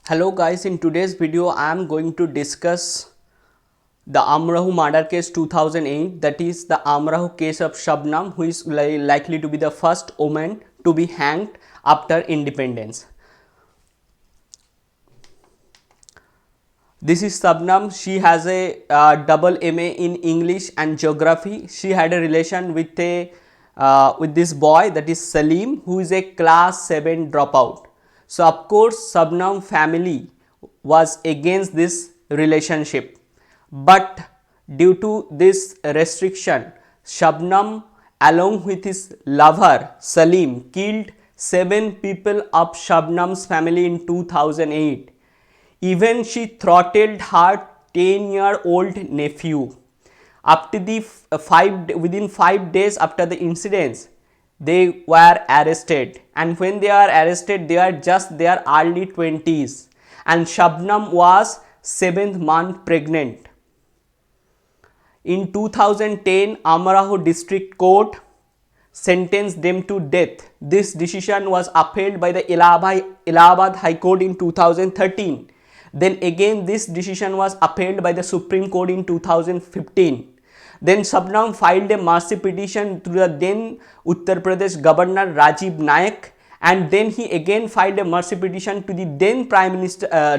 Hello guys, in today's video I am going to discuss the Amraho murder case 2008, that is the Amraho case of Shabnam, who is likely to be the first woman to be hanged after independence. This is Shabnam. She has a double MA in English and Geography. She had a relation with with this boy, that is Salim, who is a class 7 dropout. So of course Shabnam family was against this relationship, but due to this restriction, Shabnam along with his lover Salim killed 7 people of Shabnam's family in 2008. Even she throttled her 10-year-old nephew. After the within 5 days after the incidents, they were arrested, and when they are arrested, they are just their early 20s, and Shabnam was 7th month pregnant. In 2010, Amraho District Court sentenced them to death. This decision was upheld by the Allahabad High Court in 2013. Then again this decision was upheld by the Supreme Court in 2015. Then Shabnam filed a mercy petition to the then Uttar Pradesh Governor Rajiv Naik, and then he again filed a mercy petition to the then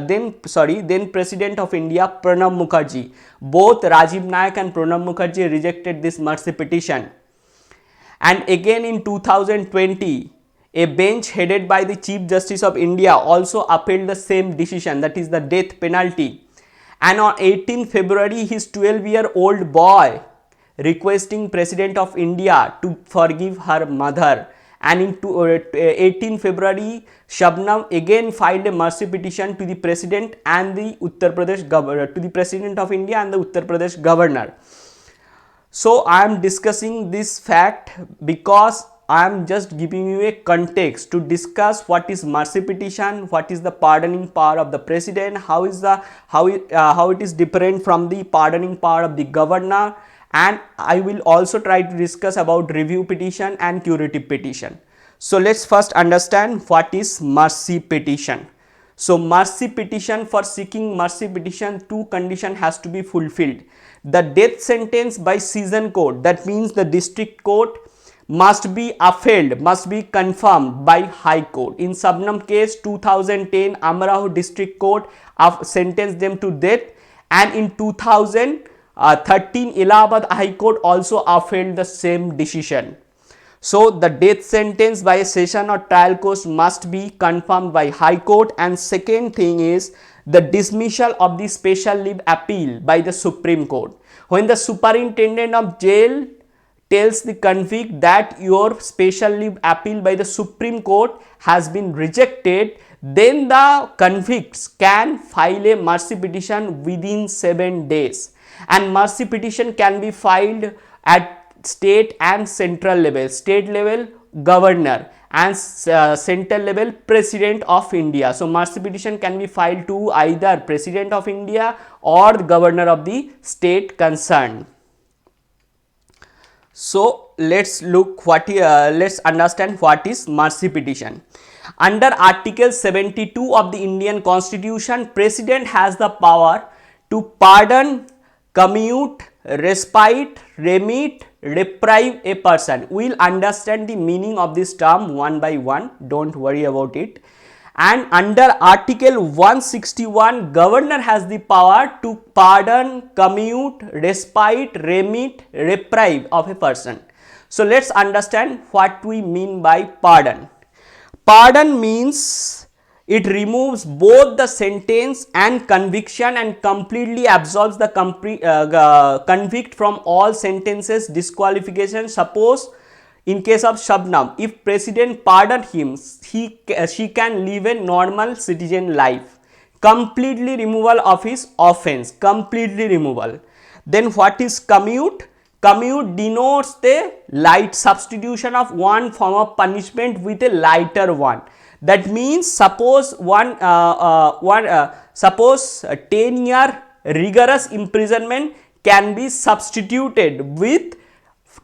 then President of India Pranab Mukherjee. Both Rajiv Naik and Pranab Mukherjee rejected this mercy petition. And again in 2020, a bench headed by the Chief Justice of India also upheld the same decision, that is the death penalty. And on 18 February, his 12-year-old boy requesting President of India to forgive her mother. And in 18 February, Shabnam again filed a mercy petition to the President and the Uttar Pradesh Governor, to the President of India and the Uttar Pradesh Governor. So I am discussing this fact because I am just giving you a context to discuss what is mercy petition, what is the pardoning power of the president, how it is different from the pardoning power of the governor, and I will also try to discuss about review petition and curative petition. So let's first understand what is mercy petition. So mercy petition, for seeking mercy petition, two conditions has to be fulfilled. The death sentence by session court, that means the district court, must be upheld, must be confirmed by High Court. In Shabnam case 2010, Amraho District Court sentenced them to death, and in 2013 Allahabad High Court also upheld the same decision. So the death sentence by a session or trial court must be confirmed by High Court. And second thing is the dismissal of the special leave appeal by the Supreme Court. When the superintendent of jail tells the convict that your special leave appeal by the Supreme Court has been rejected, then the convicts can file a mercy petition within 7 days. And mercy petition can be filed at state and central level. State level, governor, and central level, President of India. So mercy petition can be filed to either President of India or the governor of the state concerned. So let's understand what is mercy petition. Under Article 72 of the Indian Constitution, President has the power to pardon, commute, respite, remit, reprieve a person. We will understand the meaning of this term one by one, don't worry about it. And under Article 161, Governor has the power to pardon, commute, respite, remit, reprieve of a person. So let's understand what we mean by pardon. Pardon means it removes both the sentence and conviction and completely absolves the convict from all sentences, disqualification. Suppose in case of Shabnam, if president pardon him, she can live a normal citizen life. Completely removal of his offense, completely removal. Then what is commute? Commute denotes the light substitution of one form of punishment with a lighter one. That means suppose suppose 10-year rigorous imprisonment can be substituted with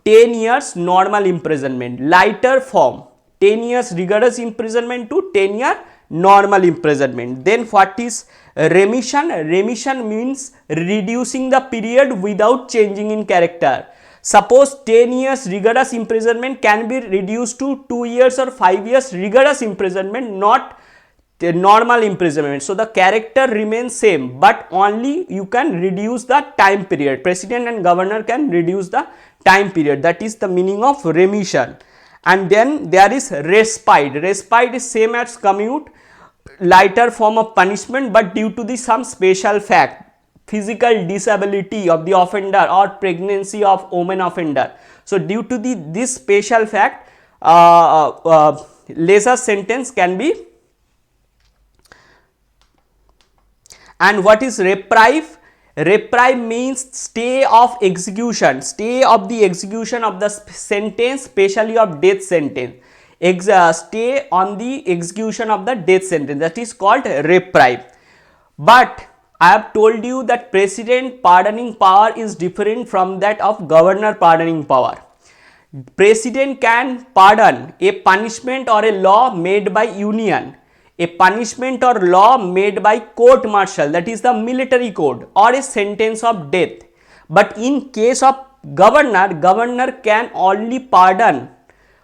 10 years normal imprisonment, lighter form, 10 years rigorous imprisonment to 10 year normal imprisonment. Then what is remission? Remission means reducing the period without changing in character. Suppose 10 years rigorous imprisonment can be reduced to 2 years or 5 years rigorous imprisonment, not the normal imprisonment. So the character remains same, but only you can reduce the time period. President and governor can reduce the time period. That is the meaning of remission. And then there is respite. Respite is same as commute, lighter form of punishment, but due to the some special fact, physical disability of the offender or pregnancy of woman offender. So due to this special fact, lesser sentence can be. And what is reprieve? Reprieve means stay of execution, stay of the execution of the sentence, especially of death sentence. Stay on the execution of the death sentence, that is called reprieve. But I have told you that president pardoning power is different from that of governor pardoning power. President can pardon a punishment or a law made by union, a punishment or law made by court martial, that is the military code, or a sentence of death. But in case of governor can only pardon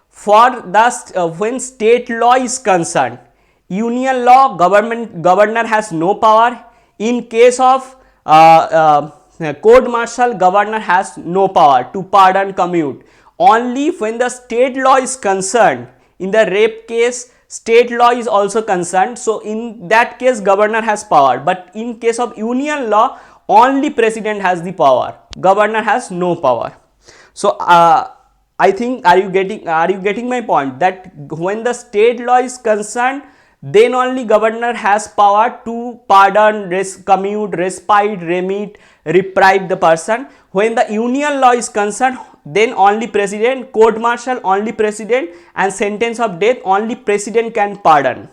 for the when state law is concerned. Union law, governor has no power. In case of court martial, governor has no power to pardon commute. Only when the state law is concerned. In the rape case, state law is also concerned, so in that case governor has power. But in case of union law, only president has the power, governor has no power. So I think, are you getting my point, that when the state law is concerned, then only governor has power to pardon, commute, respite, remit, reprieve the person. When the union law is concerned, then only president, court martial only president, and sentence of death only president can pardon.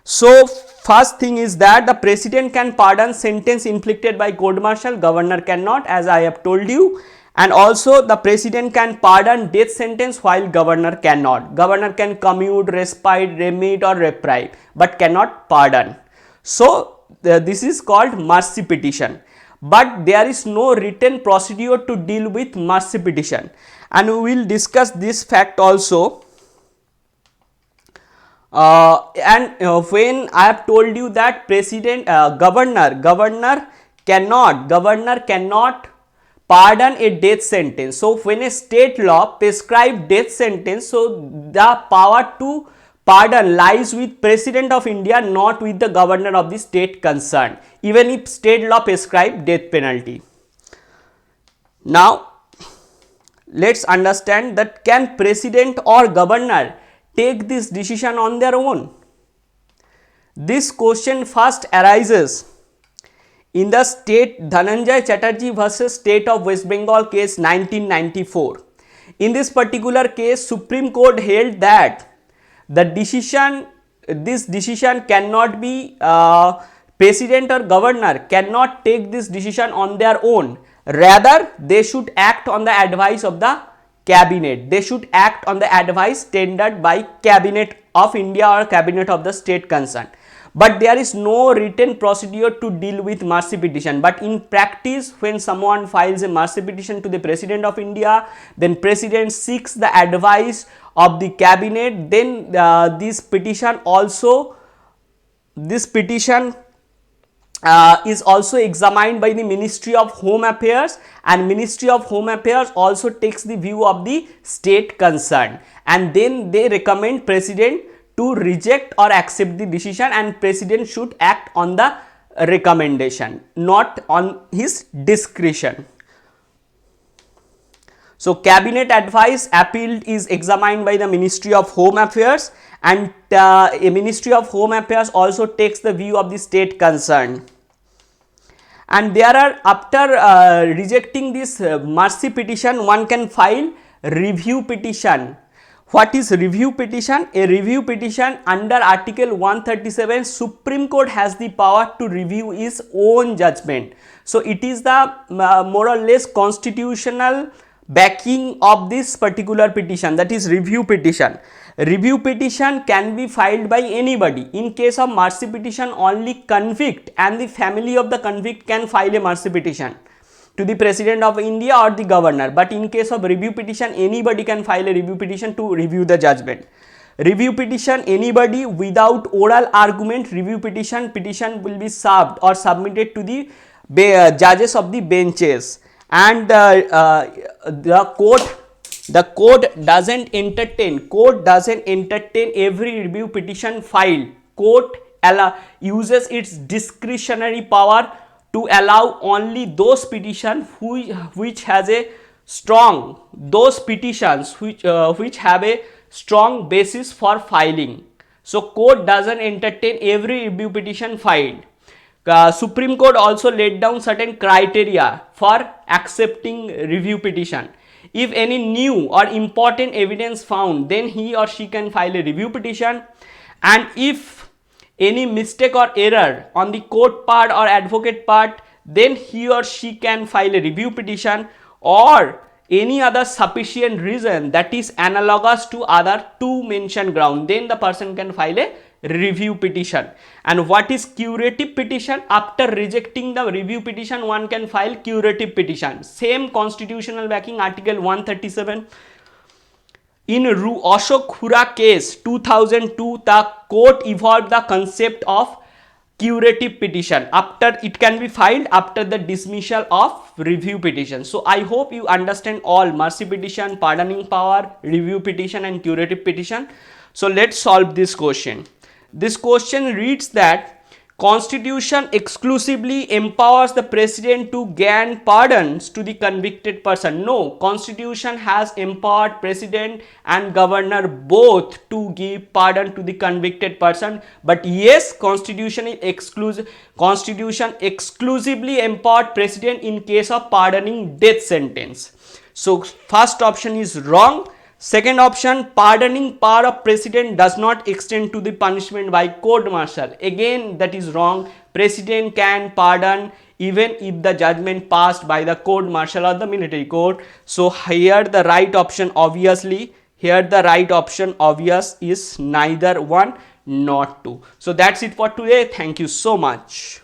So first thing is that the president can pardon sentence inflicted by court martial, governor cannot, as I have told you. And also the president can pardon death sentence while governor cannot. Governor can commute, respite, remit or reprieve, but cannot pardon. So this is called mercy petition. But there is no written procedure to deal with mercy petition, and we will discuss this fact also. When I have told you that governor cannot pardon a death sentence. So when a state law prescribe death sentence, so the power to pardon lies with President of India, not with the governor of the state concerned, even if state law prescribe death penalty. Now let's understand that can president or governor take this decision on their own? This question first arises in the state Dhananjay Chatterjee versus State of West Bengal case 1994. In this particular case, Supreme Court held that this decision cannot be, president or governor cannot take this decision on their own. Rather, they should act on the advice of the cabinet. They should act on the advice tendered by Cabinet of India or Cabinet of the state concerned. But there is no written procedure to deal with mercy petition. But in practice, when someone files a mercy petition to the President of India, then President seeks the advice of the cabinet. Then this petition is also examined by the Ministry of Home Affairs, and Ministry of Home Affairs also takes the view of the state concerned, and then they recommend President to reject or accept the decision, and President should act on the recommendation, not on his discretion. So cabinet advice appealed is examined by the Ministry of Home Affairs, and a Ministry of Home Affairs also takes the view of the state concerned. And there are, after rejecting this mercy petition, one can file review petition. What is review petition? A review petition under Article 137, Supreme Court has the power to review its own judgment. So it is the more or less constitutional backing of this particular petition, that is review petition. Review petition can be filed by anybody. In case of mercy petition, only convict and the family of the convict can file a mercy petition to the President of India or the governor. But in case of review petition, anybody can file a review petition to review the judgment. Review petition, anybody without oral argument, review petition will be served or submitted to the judges of the benches, and the court doesn't entertain every review petition filed. Court uses its discretionary power to allow only those petitions which have a strong basis for filing. So court doesn't entertain every review petition filed. Supreme Court also laid down certain criteria for accepting review petition. If any new or important evidence found, then he or she can file a review petition, and if any mistake or error on the court part or advocate part, then he or she can file a review petition, or any other sufficient reason that is analogous to other two mentioned ground, then the person can file a review petition. And what is curative petition? After rejecting the review petition, one can file curative petition. Same constitutional backing, Article 137. In Ashok Khura case 2002, the court evolved the concept of curative petition. After it can be filed after the dismissal of review petition. So I hope you understand all mercy petition, pardoning power, review petition and curative petition. So let's solve this question. This question reads that Constitution exclusively empowers the president to grant pardons to the convicted person. No, Constitution has empowered president and governor both to give pardon to the convicted person. But yes, Constitution exclusively empowered president in case of pardoning death sentence. So first option is wrong. Second option, pardoning power of president does not extend to the punishment by court martial. Again, that is wrong. President can pardon even if the judgment passed by the court martial or the military court. So here the right option obvious is neither one nor two. So that's it for today. Thank you so much.